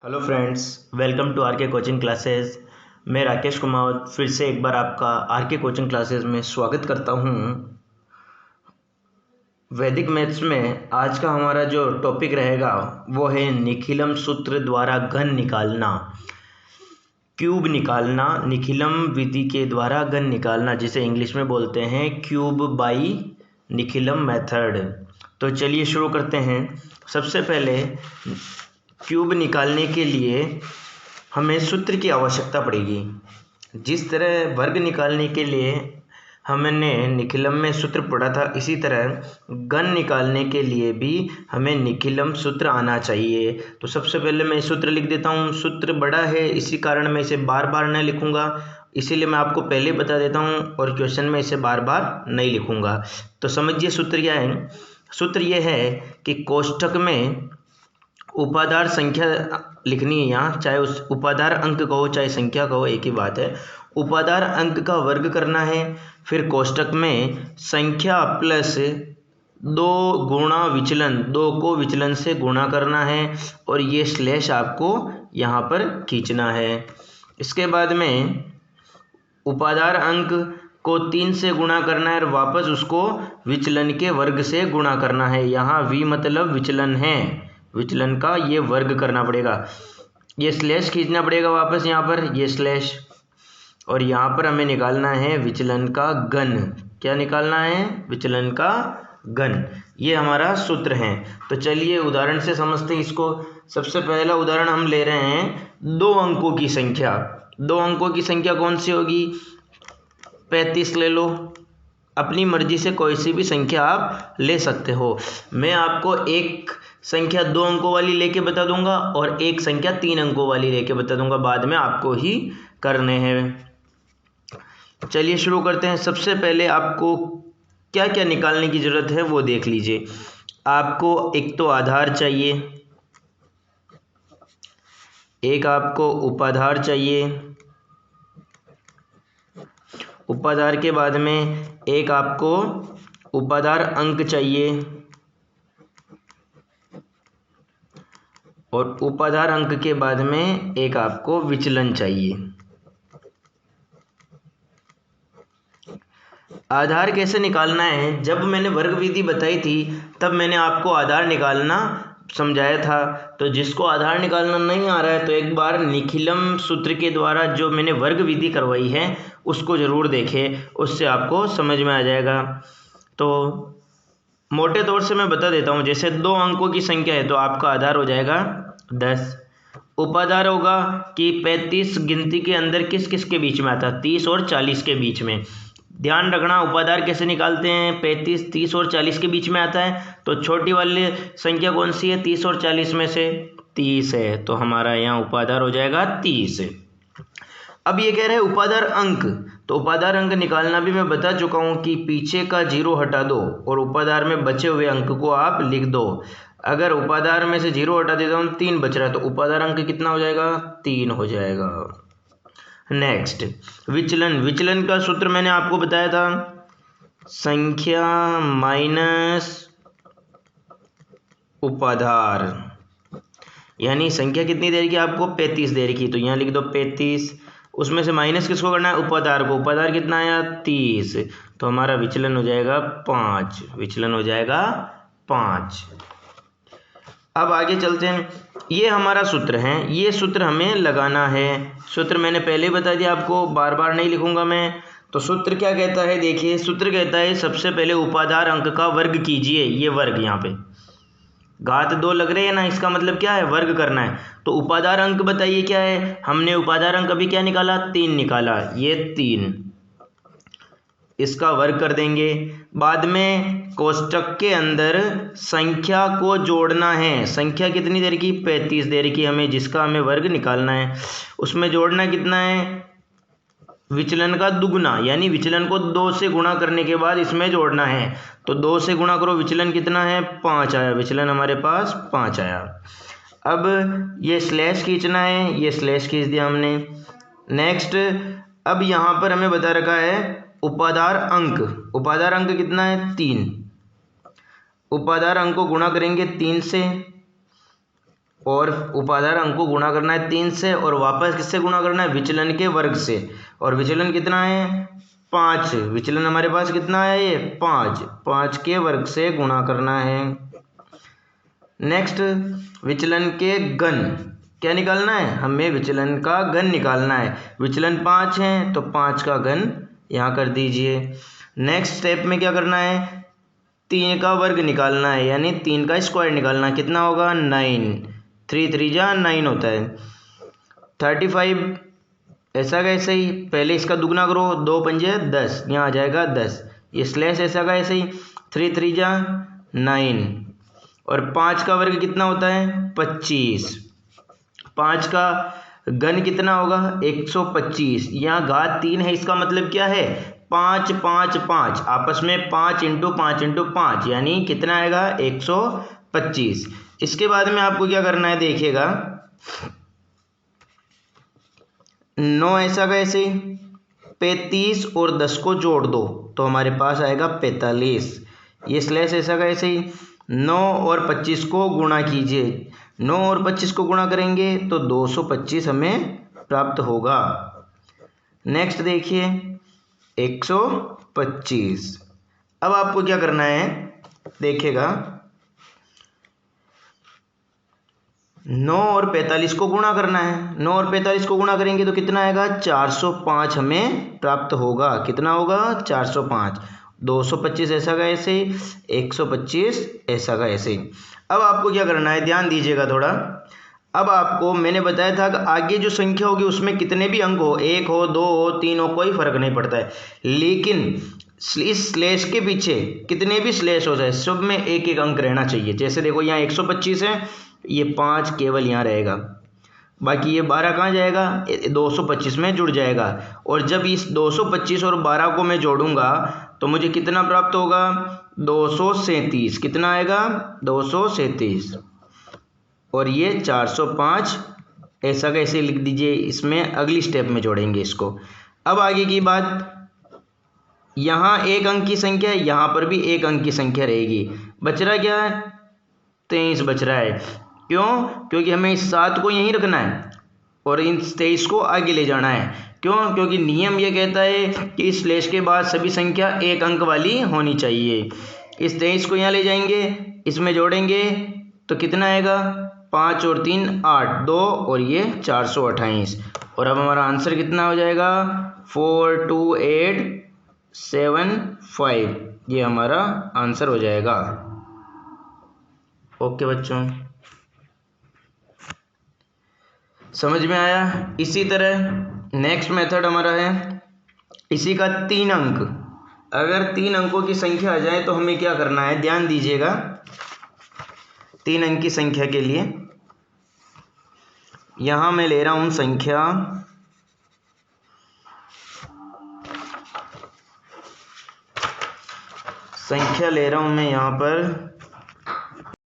Hello friends, welcome to R K coaching classes. मैं राकेश कुमार फिर से एक बार आपका आर के कोचिंग क्लासेस में स्वागत करता हूं। वैदिक मैथ्स में आज का हमारा जो टॉपिक रहेगा वो है निखिलम सूत्र द्वारा घन निकालना, क्यूब निकालना, निखिलम विधि के द्वारा घन निकालना, जिसे इंग्लिश में बोलते हैं क्यूब बाई निखिलम मेथड। तो चलिए शुरू करते हैं। सबसे पहले क्यूब निकालने के लिए हमें सूत्र की आवश्यकता पड़ेगी। जिस तरह वर्ग निकालने के लिए हमने निखिलम में सूत्र पढ़ा था, इसी तरह घन निकालने के लिए भी हमें निखिलम सूत्र आना चाहिए। तो सबसे पहले मैं सूत्र लिख देता हूँ। सूत्र बड़ा है, इसी कारण मैं इसे बार बार नहीं लिखूँगा, इसीलिए मैं आपको पहले बता देता हूँ और क्वेश्चन में इसे बार बार नहीं लिखूँगा। तो समझिए सूत्र क्या है। सूत्र यह है कि कोष्ठक में उपादार संख्या लिखनी है। यहाँ चाहे उस उपादार अंक कहो चाहे संख्या कहो, एक ही बात है। उपादार अंक का वर्ग करना है, फिर कोष्ठक में संख्या प्लस 2 गुणा विचलन, 2 को विचलन से गुणा करना है और ये स्लैश आपको यहाँ पर खींचना है। इसके बाद में उपादार अंक को 3 से गुणा करना है और वापस उसको विचलन के वर्ग से गुणा करना है। यहाँ v मतलब विचलन है, विचलन का ये वर्ग करना पड़ेगा। ये स्लैश खींचना पड़ेगा वापस यहाँ पर, ये स्लैश, और यहाँ पर हमें निकालना है विचलन का घन। क्या निकालना है? विचलन का घन। ये हमारा सूत्र है। तो चलिए उदाहरण से समझते हैं इसको। सबसे पहला उदाहरण हम ले रहे हैं 2 अंकों की संख्या। 2 अंकों की संख्या कौन सी होगी? 35 ले लो। अपनी मर्जी से कोई सी भी संख्या आप ले सकते हो। मैं आपको एक संख्या 2 अंकों वाली लेके बता दूंगा और एक संख्या 3 अंकों वाली लेके बता दूंगा, बाद में आपको ही करने हैं। चलिए शुरू करते हैं। सबसे पहले आपको क्या क्या निकालने की ज़रूरत है वो देख लीजिए। आपको एक तो आधार चाहिए, एक आपको उपाधार चाहिए, उपाधार के बाद में एक आपको उपाधार अंक चाहिए और उपाधार अंक के बाद में एक आपको विचलन चाहिए। आधार कैसे निकालना है? जब मैंने वर्ग विधि बताई थी तब मैंने आपको आधार निकालना समझाया था। तो जिसको आधार निकालना नहीं आ रहा है तो एक बार निखिलम सूत्र के द्वारा जो मैंने वर्ग विधि करवाई है उसको ज़रूर देखें, उससे आपको समझ में आ जाएगा। तो मोटे तौर से मैं बता देता हूँ। जैसे 2 अंकों की संख्या है तो आपका आधार हो जाएगा 10। उपाधार होगा कि 35 गिनती के अंदर किस किस के बीच में आता है? 30 और 40 के बीच में। ध्यान रखना उपाधार कैसे निकालते हैं। 35, 30 और 40 के बीच में आता है तो छोटी वाली संख्या कौन सी है? 30 और 40 में से 30 है, तो हमारा यहाँ उपाधार हो जाएगा 30। अब ये कह रहे हैं उपाधार अंक, तो उपाधार अंक निकालना भी मैं बता चुका हूँ कि पीछे का 0 हटा दो और उपाधार में बचे हुए अंक को आप लिख दो। अगर उपाधार में से 0 हटा देता हूँ 3 बच रहा है तो उपाधार अंक कितना हो जाएगा? 3 हो जाएगा। नेक्स्ट विचलन। विचलन का सूत्र मैंने आपको बताया था, संख्या माइनस उपाधार। यानी संख्या कितनी दे रखी है आपको? 35 दे रखी, तो यहाँ लिख दो 35। उसमें से माइनस किसको करना है? उपाधार को। उपाधार कितना आया? 30, तो हमारा विचलन हो जाएगा 5। विचलन हो जाएगा 5। अब आगे चलते हैं। ये हमारा सूत्र है, ये सूत्र हमें लगाना है। सूत्र मैंने पहले ही बता दिया आपको, बार बार नहीं लिखूंगा मैं। तो सूत्र क्या कहता है? देखिए सूत्र कहता है सबसे पहले उपाधार अंक का वर्ग कीजिए। ये वर्ग यहाँ पे घात 2 लग रहे हैं ना, इसका मतलब क्या है? वर्ग करना है। तो उपाधार अंक बताइए क्या है? हमने उपाधार अंक अभी क्या निकाला? 3 निकाला। ये 3, इसका वर्ग कर देंगे। बाद में कोष्ठक के अंदर संख्या को जोड़ना है। संख्या कितनी दे रखी? 35 दे रखी हमें, जिसका हमें वर्ग निकालना है। उसमें जोड़ना कितना है? विचलन का दुगुना, यानी विचलन को 2 से गुणा करने के बाद इसमें जोड़ना है। तो 2 से गुणा करो, विचलन कितना है? 5 आया। विचलन हमारे पास 5 आया। अब ये स्लैश खींचना है, ये स्लैश खींच दिया हमने। नेक्स्ट, अब यहाँ पर हमें बता रखा है उपाधार अंक। उपाधार अंक कितना है? 3। उपाधार अंक को गुणा करेंगे 3 से और उपाधार अंक को गुणा करना है 3 से और वापस किससे गुणा करना है, विचलन के वर्ग से। और विचलन कितना है, 5। विचलन हमारे पास कितना है, ये 5 के वर्ग से गुणा करना है। नेक्स्ट, विचलन के घन क्या निकालना है, हमें विचलन का घन निकालना है। विचलन 5 है तो 5 का घन यहाँ कर दीजिए। नेक्स्ट स्टेप में क्या करना है, 3 का वर्ग निकालना है, यानी 3 का स्क्वायर निकालना है। कितना होगा, 9। 3 3 जा 9 होता है। 35 ऐसा का ऐसे ही, पहले इसका दुगना करो, 2 पंजे 10, यहाँ आ जाएगा 10। ये स्लैश ऐसा का ऐसे ही, 3 3 जा 9। और 5 का वर्ग कितना होता है, 25। 5 का घन कितना होगा, 125। यहाँ घात 3 है, इसका मतलब क्या है, 5 5 5, आपस में 5 × 5 × 5, यानी कितना आएगा, 125। इसके बाद में आपको क्या करना है, देखिएगा 9 ऐसा कैसे, 35 और 10 को जोड़ दो तो हमारे पास आएगा 45। ये स्लैश ऐसा कैसे ही, 9 और 25 को गुणा कीजिए, 9 और 25 को गुणा करेंगे तो 225 हमें प्राप्त होगा। नेक्स्ट देखिए 125। अब आपको क्या करना है, देखिएगा 9 और 45 को गुणा करना है। 9 और 45 को गुणा करेंगे तो कितना आएगा, 405 हमें प्राप्त होगा। कितना होगा, 405। 225 ऐसा का ऐसे, 125 ऐसा का ऐसे। अब आपको क्या करना है, ध्यान दीजिएगा थोड़ा। अब आपको मैंने बताया था कि आगे जो संख्या होगी उसमें कितने भी अंक हो, 1 हो 2 हो 3 हो, कोई फर्क नहीं पड़ता है, लेकिन इस स्लैश के पीछे कितने भी स्लैश हो जाए सब में एक एक अंक रहना चाहिए। जैसे देखो यहाँ 125 है, ये 5 केवल यहाँ रहेगा, बाकी ये 12 कहाँ जाएगा, 225 में जुड़ जाएगा। और जब इस 225 और 12 को मैं जोड़ूंगा तो मुझे कितना प्राप्त होगा, 237। कितना आएगा, 237। और ये 405 ऐसा कैसे लिख दीजिए, इसमें अगली स्टेप में जोड़ेंगे इसको। अब आगे की बात, यहाँ एक अंक की संख्या है, यहाँ पर भी एक अंक की संख्या रहेगी। बच रहा क्या है, 23 बच रहा है। क्यों, क्योंकि हमें इस 7 को यहीं रखना है और इन 23 को आगे ले जाना है। क्यों, क्योंकि नियम ये कहता है कि इस स्लैश के बाद सभी संख्या एक अंक वाली होनी चाहिए। इस 23 को यहाँ ले जाएंगे, इसमें जोड़ेंगे तो कितना आएगा, 5 और 3 8, 2 और ये 428। और अब हमारा आंसर कितना हो जाएगा, 42875। ये हमारा आंसर हो जाएगा। ओके बच्चों, समझ में आया। इसी तरह नेक्स्ट मेथड हमारा है, इसी का 3 अंक, अगर 3 अंकों की संख्या आ जाए तो हमें क्या करना है, ध्यान दीजिएगा। 3 अंक की संख्या के लिए यहां मैं ले रहा हूं संख्या ले रहा हूं मैं यहां पर